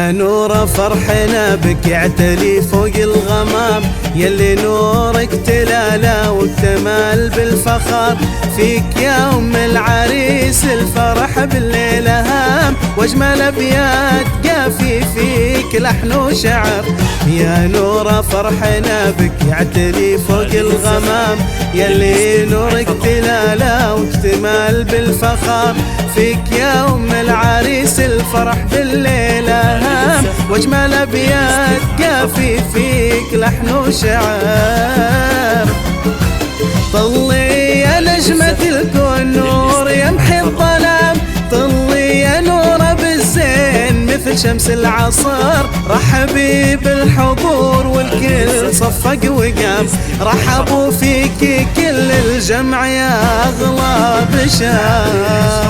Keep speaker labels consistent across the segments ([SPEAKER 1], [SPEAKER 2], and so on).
[SPEAKER 1] يا نور فرحنا بك يعتلي فوق الغمام، يلي نورك تلالى واكتمل بالفخر. فيك يا أم العريس الفرح بالليلة هام، واجمل أبيات قافي فيك لحن وشعر. يا نور فرحنا بك يعتلي فوق الغمام، يلي نورك تلالى واكتمل بالفخر. فيك يا أم العريس الفرح بالليلة هام، واجمل أبيات قافي فيك لحن وشعر. طلي يا نجمة الكون نور يمحي الظلام، طلي يا نور بالزين مثل شمس العصر. رحبي بالحضور والكل صفق وقام، رحبوا فيك كل الجمع يا أغلى بشار.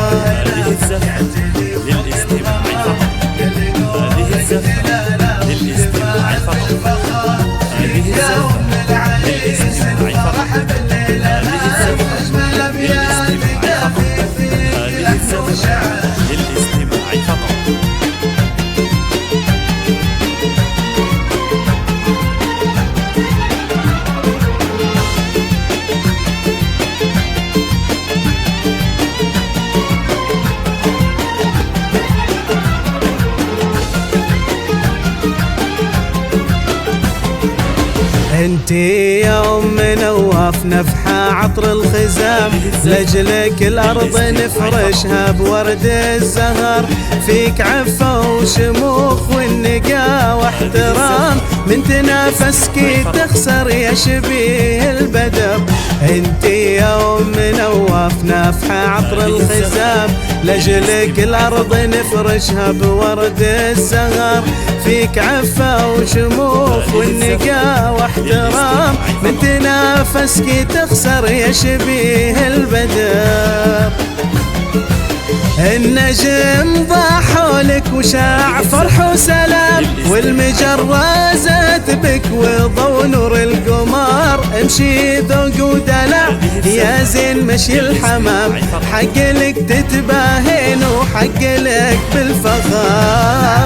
[SPEAKER 1] انتي يا أم نواف نفحة عطر الخزام، لجلك الأرض نفرشها بورد الزهر. فيك عفة وشموخ والنقا واحترام، من تنافسك تخسر يا شبيه البدر. انتي يا أم نواف نفحة عطر الخزام، لجلك الأرض نفرشها بورد الزهر. فيك عفة وشموخ والنقا واحترام، من تنافسك تخسر يا شبيه البدر. النجم ضاع لك وشاع فرح وسلام، والمجرة زادت بك وضو نور القمر. امشي ذوق ودلع يا زين مشي الحمام، حق لك تتباهين وحق لك بالفخار.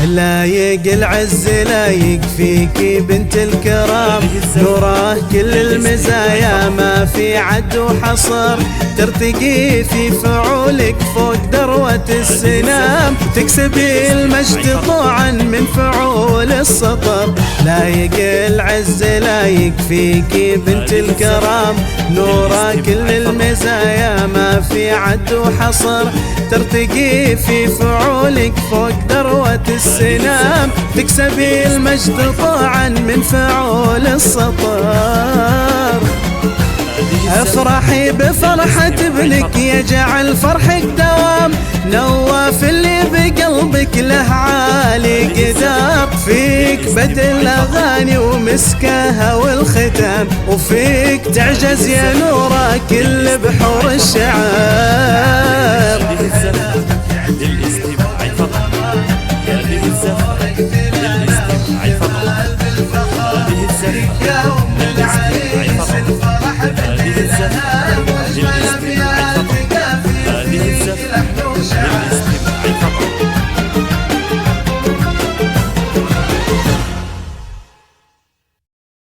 [SPEAKER 1] لايق العز لايق فيكي بنت الكرام، نوره كل المزايا ما في عد وحصر. ترتقي في فعولك فوق ذروة السنام، تكسبي المجد طوعا من فعول السطر. لايق العز لايق فيكي بنت الكرام، نوره كل المزايا ما في عد وحصر. ترتقي في فعولك فوق ذروة السنام، تكسبي المجد طوعا من فعول السطر. افرحي بفرحة ابنك يجعل فرحك دوام، نواف اللي بقلبك له عالي قدام. فيك بدل الاغاني ومسكها والختام، وفيك تعجز يا نورة كل بحور الشعر.